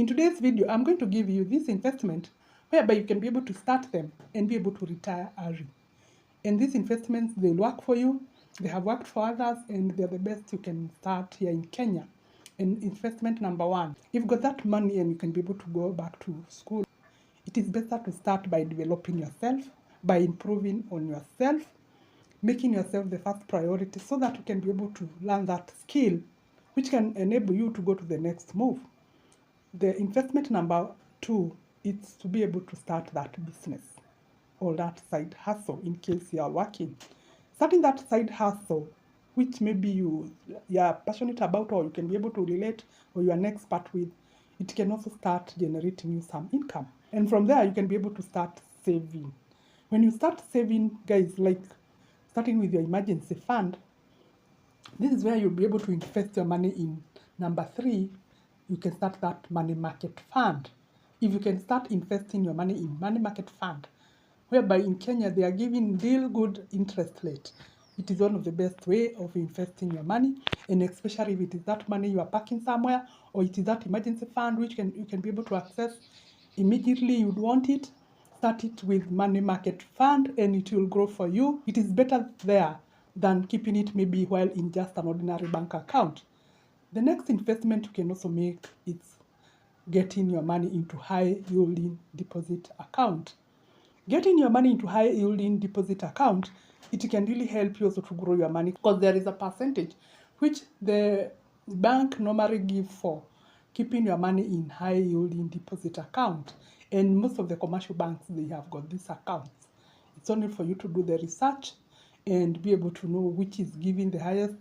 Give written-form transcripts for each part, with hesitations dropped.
In today's video, I'm going to give you this investment whereby you can be able to start them and be able to retire early. And these investments, they'll work for you, they have worked for others, and they're the best you can start here in Kenya. And investment number one, if you've got that money and you can be able to go back to school, it is better to start by developing yourself, by improving on yourself, making yourself the first priority so that you can be able to learn that skill which can enable you to go to the next move. The investment number two is to be able to start that business or that side hustle in case you are working. Starting that side hustle, which maybe you are passionate about or you can be able to relate or you are an expert with, it can also start generating you some income. And from there, you can be able to start saving. When you start saving, guys, like starting with your emergency fund, this is where you'll be able to invest your money in. Number three, you can start that money market fund. If you can start investing your money in money market fund, whereby in Kenya they are giving real good interest rate. It is one of the best way of investing your money, and especially if it is that money you are parking somewhere, or it is that emergency fund which you can be able to access immediately you'd want it. Start it with money market fund and it will grow for you. It is better there than keeping it maybe while in just an ordinary bank account. The next investment you can also make is getting your money into high yielding deposit account. Getting your money into high yielding deposit account, it can really help you also to grow your money because there is a percentage which the bank normally give for keeping your money in high yielding deposit account. And most of the commercial banks, they have got these accounts. It's only for you to do the research and be able to know which is giving the highest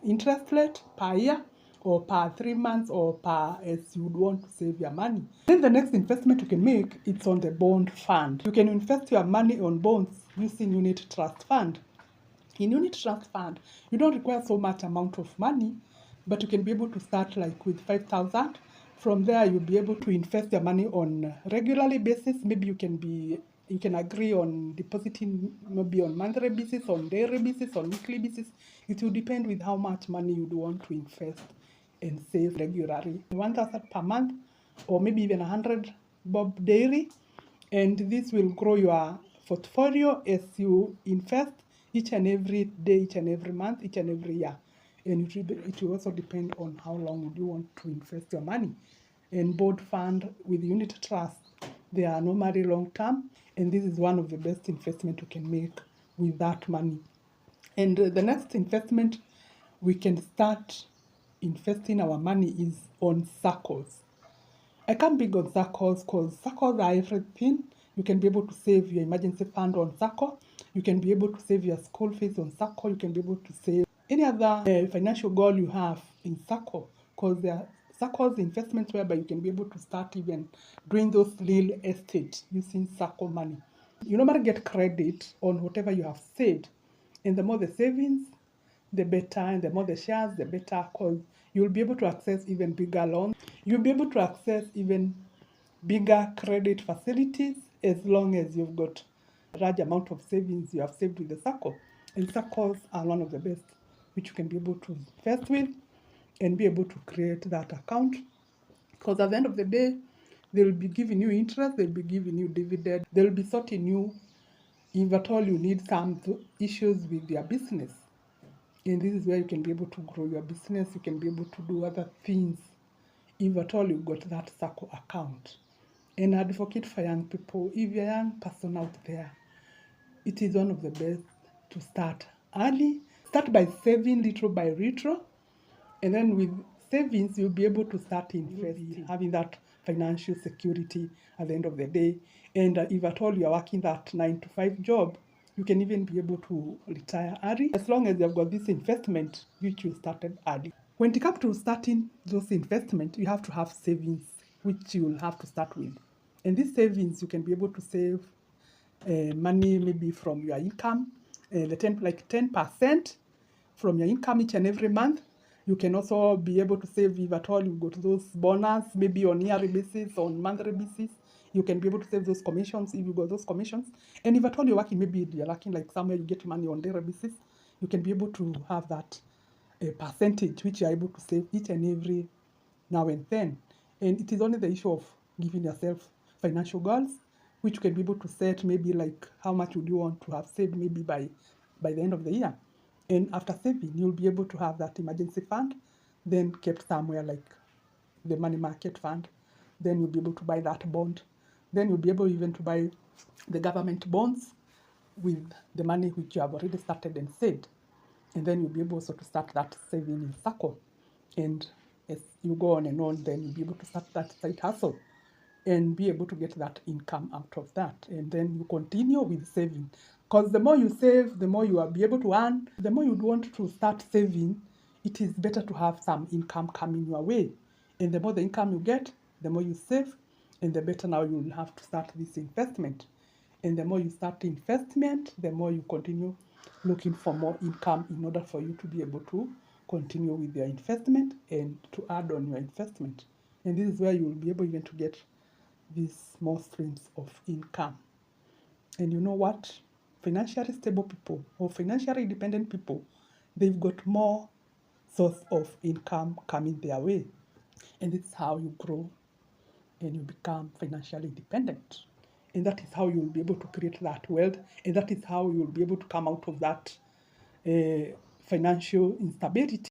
interest rate per year or per 3 months or per as you would want to save your money. Then the next investment you can make, it's on the bond fund. You can invest your money on bonds using unit trust fund. In unit trust fund, you don't require so much amount of money, but you can be able to start like with 5,000. From there, you'll be able to invest your money on regularly basis. Maybe you can agree on depositing maybe on monthly basis, on daily basis, on weekly basis. It will depend with how much money you'd want to invest and save regularly. 1,000 per month or maybe even 100 bob daily. And this will grow your portfolio as you invest each and every day, each and every month, each and every year. And it will also depend on how long would you want to invest your money. And bond fund with unit trust, they are normally long term, and this is one of the best investment you can make with that money. And the next investment we can start investing our money is on Saccos. I can't big on Saccos because Saccos are everything. You can be able to save your emergency fund on Sacco. You can be able to save your school fees on Sacco. You can be able to save any other financial goal you have in Sacco, because there are Saccos investments whereby you can be able to start even doing those real estate using Sacco money. You normally get credit on whatever you have saved, and the more the savings, the better, and the more the shares, the better, because you'll be able to access even bigger loans. You'll be able to access even bigger credit facilities as long as you've got a large amount of savings you have saved with the Sacco. And Saccos are one of the best which you can be able to invest with and be able to create that account. Because at the end of the day, they'll be giving you interest, they'll be giving you dividend, they'll be sorting you if at all you need some issues with your business. And this is where you can be able to grow your business, you can be able to do other things if at all you've got that Sacco account. And advocate for young people. If you're a young person out there, it is one of the best to start early. Start by saving little by little, and then with savings you'll be able to start investing, having that financial security at the end of the day. And if at all you're working that 9-to-5 job, you can even be able to retire early as long as you've got this investment which you started early. When it comes to starting those investments, you have to have savings which you will have to start with. And these savings, you can be able to save money maybe from your income, the 10% from your income each and every month. You can also be able to save if at all you got those bonus, maybe on yearly basis, on monthly basis. You can be able to save those commissions if you got those commissions. And if at all you're working, maybe you're working like somewhere you get money on daily basis, you can be able to have that percentage which you're able to save each and every now and then. And it is only the issue of giving yourself financial goals, which you can be able to set, maybe like how much would you want to have saved maybe by the end of the year. And after saving, you'll be able to have that emergency fund, then kept somewhere like the money market fund. Then you'll be able to buy that bond. Then you'll be able even to buy the government bonds with the money which you have already started and saved. And then you'll be able also to start that saving in Sacco. And as you go on and on, then you'll be able to start that side hustle and be able to get that income out of that. And then you continue with saving. Because the more you save, the more you will be able to earn. The more you'd want to start saving, it is better to have some income coming your way. And the more the income you get, the more you save, and the better now you'll have to start this investment. And the more you start investment, the more you continue looking for more income in order for you to be able to continue with your investment and to add on your investment. And this is where you will be able even to get these more streams of income. And you know what? Financially stable people or financially independent people, they've got more source of income coming their way. And it's how you grow and you become financially independent. And that is how you'll be able to create that wealth. And that is how you'll be able to come out of that financial instability.